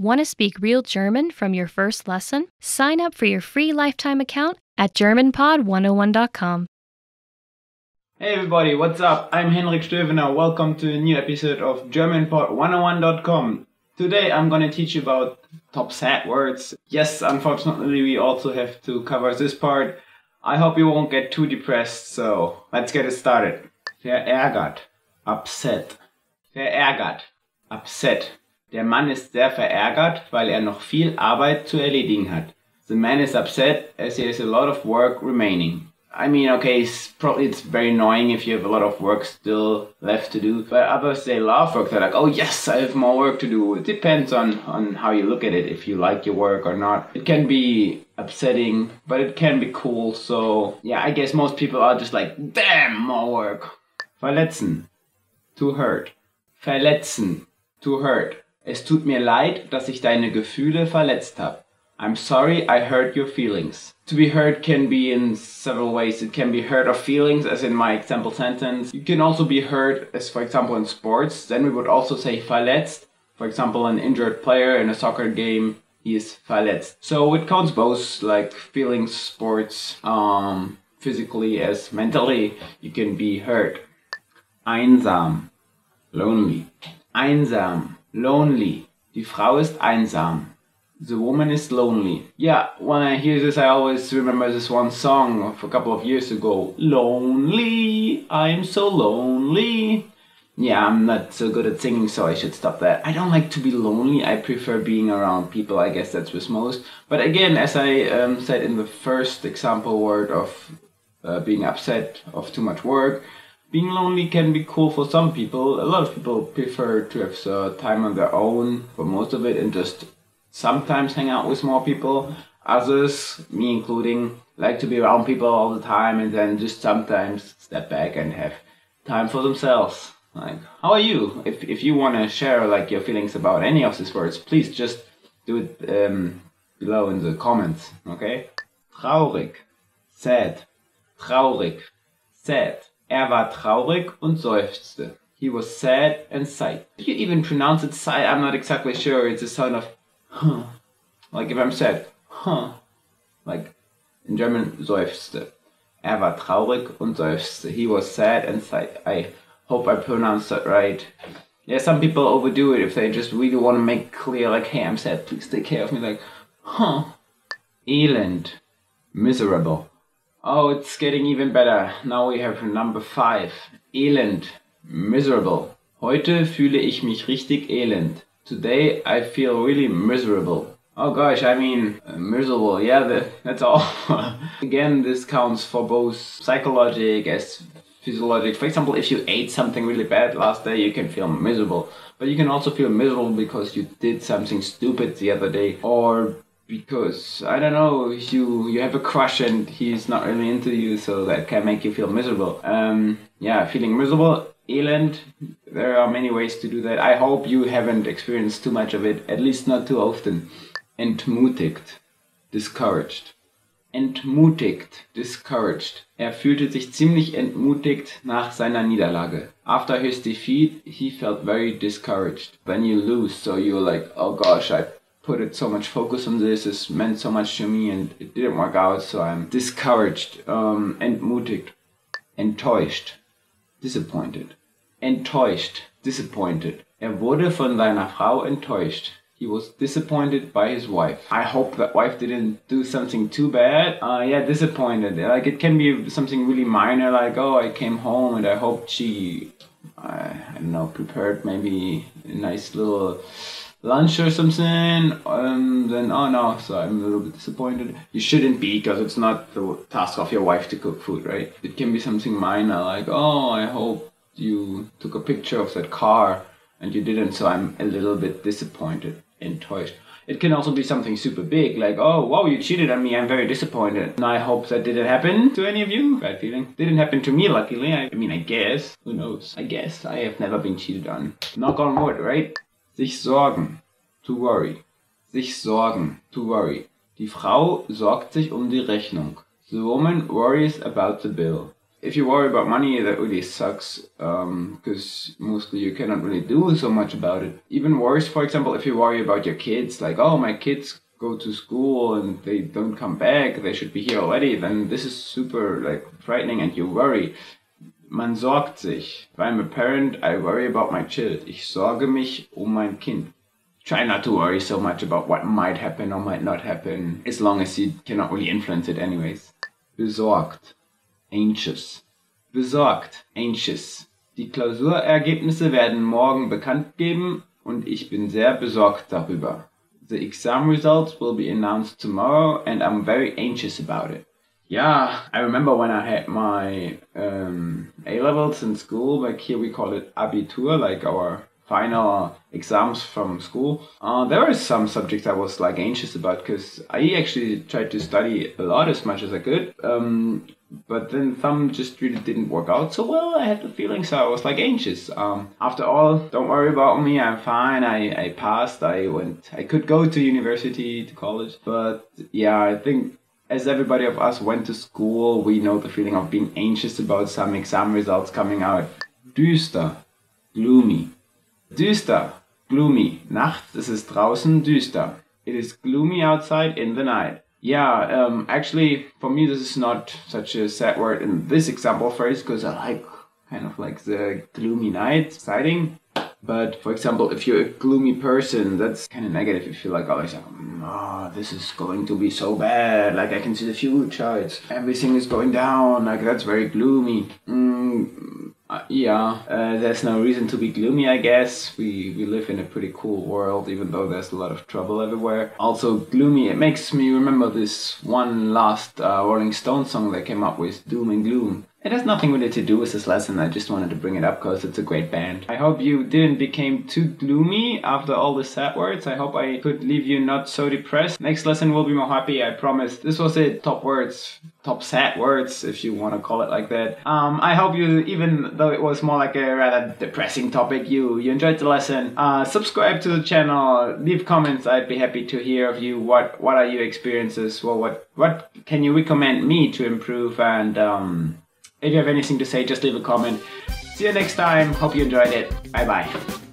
Want to speak real German from your first lesson? Sign up for your free lifetime account at GermanPod101.com. Hey everybody, what's up? I'm Henrik Stövener. Welcome to a new episode of GermanPod101.com. Today I'm gonna teach you about top sad words. Yes, unfortunately we also have to cover this part. I hope you won't get too depressed, so let's get it started. Verärgert, upset. Verärgert, upset. Der Mann ist sehr verärgert, weil noch viel Arbeit zu erledigen hat. The man is upset as he has a lot of work remaining. I mean, okay, it's very annoying if you have a lot of work still left to do. But others, they love work. They're like, oh yes, I have more work to do. It depends on how you look at it, if you like your work or not. It can be upsetting, but it can be cool. So yeah, I guess most people are just like, damn, more work. Verletzen, to hurt. Verletzen, to hurt. Es tut mir leid, dass ich deine Gefühle verletzt habe. I'm sorry I hurt your feelings. To be hurt can be in several ways. It can be hurt of feelings, as in my example sentence. You can also be hurt, as for example in sports. Then we would also say verletzt. For example, an injured player in a soccer game, he is verletzt. So it counts both, like feelings, sports, physically as mentally. You can be hurt. Einsam, lonely. Einsam, lonely. Die Frau ist einsam. The woman is lonely. Yeah, when I hear this, I always remember this one song of a couple of years ago. Lonely, I'm so lonely. Yeah, I'm not so good at singing, so I should stop that. I don't like to be lonely. I prefer being around people. I guess that's with most. But again, as I said in the first example word of being upset of too much work, being lonely can be cool for some people. A lot of people prefer to have time on their own for most of it and just sometimes hang out with more people. Others, me including, like to be around people all the time and then just sometimes step back and have time for themselves. Like, how are you? If you want to share like your feelings about any of these words, please just do it below in the comments, okay? Traurig, sad, traurig, sad. War traurig und seufzte. He was sad and sighed. If you even pronounce it sigh, I'm not exactly sure. It's a sound of huh. Like if I'm sad, huh. Like in German, seufzte. War traurig und seufzte. He was sad and sighed. I hope I pronounced that right. Yeah, some people overdo it if they just really want to make clear, like, hey, I'm sad, please take care of me. Like, huh. Elend, miserable. Oh, it's getting even better. Now we have number 5. Elend, miserable. Heute fühle ich mich richtig elend. Today I feel really miserable. Oh gosh, I mean, miserable, yeah, that's all. Again, this counts for both psychologic as physiologic. For example, if you ate something really bad last day, you can feel miserable. But you can also feel miserable because you did something stupid the other day. Or because, I don't know, you have a crush and he's not really into you, so that can make you feel miserable. Yeah, feeling miserable, elend, there are many ways to do that. I hope you haven't experienced too much of it, at least not too often. Entmutigt, discouraged. Entmutigt, discouraged. Fühlte sich ziemlich entmutigt nach seiner Niederlage. After his defeat, he felt very discouraged. When you lose, so you're like, oh gosh, I put so much focus on this, it meant so much to me and it didn't work out, so I'm discouraged. Entmutigt, enttäuscht, disappointed. Enttäuscht, disappointed. Wurde von seiner Frau enttäuscht. He was disappointed by his wife. I hope that wife didn't do something too bad. Yeah, disappointed. Like it can be something really minor, like, oh, I came home and I hoped she, I don't know, prepared maybe a nice little lunch or something, then oh no, so I'm a little bit disappointed. You shouldn't be, because it's not the task of your wife to cook food, right? It can be something minor, like, oh, I hope you took a picture of that car and you didn't, so I'm a little bit disappointed, enttäuscht. It can also be something super big, like, oh, wow, you cheated on me, I'm very disappointed. And I hope that didn't happen to any of you. Bad feeling. Didn't happen to me, luckily. I mean, I guess. Who knows? I guess. I have never been cheated on. Knock on wood, right? Sich sorgen, to worry. Sich sorgen, to worry. Die Frau sorgt sich die Rechnung. The woman worries about the bill. if you worry about money, that really sucks, because mostly you cannot really do so much about it. Even worse, for example, if you worry about your kids, like, oh, my kids go to school and they don't come back, they should be here already, then this is super like frightening and you worry. Man sorgt sich. If I'm a parent, I worry about my child. Ich sorge mich mein Kind. Try not to worry so much about what might happen or might not happen, as long as you cannot really influence it anyways. Besorgt. Anxious. Besorgt. Anxious. Die Klausurergebnisse werden morgen bekannt geben und ich bin sehr besorgt darüber. The exam results will be announced tomorrow and I'm very anxious about it. Yeah, I remember when I had my A-levels in school, like here we call it Abitur, like our final exams from school. There were some subjects I was like anxious about because I actually tried to study a lot as much as I could. But then some just really didn't work out so well. I had the feeling, so I was like anxious. After all, don't worry about me. I'm fine. I passed. I could go to university, to college. But yeah, I think as everybody of us went to school, we know the feeling of being anxious about some exam results coming out. Düster, gloomy. Düster, gloomy. Nachts ist es draußen düster. It is gloomy outside in the night. Yeah, actually, for me, this is not such a sad word in this example phrase because I like kind of like the gloomy night, exciting. But for example, if you're a gloomy person, that's kind of negative. If you're like always like, oh, this is going to be so bad. Like I can see the future. Everything is going down. Like that's very gloomy. There's no reason to be gloomy, I guess. We live in a pretty cool world, even though there's a lot of trouble everywhere. Also, gloomy, it makes me remember this one last Rolling Stones song they came up with, Doom and Gloom. It has nothing really to do with this lesson, I just wanted to bring it up because it's a great band. I hope you didn't become too gloomy after all the sad words. I hope I could leave you not so depressed. Next lesson will be more happy, I promise. This was it, top words, top sad words, if you want to call it like that. I hope you, even though it was more like a rather depressing topic, you enjoyed the lesson. Subscribe to the channel, leave comments, I'd be happy to hear of you. What are your experiences? Well, what can you recommend me to improve? And if you have anything to say, just leave a comment. See you next time. Hope you enjoyed it. Bye bye.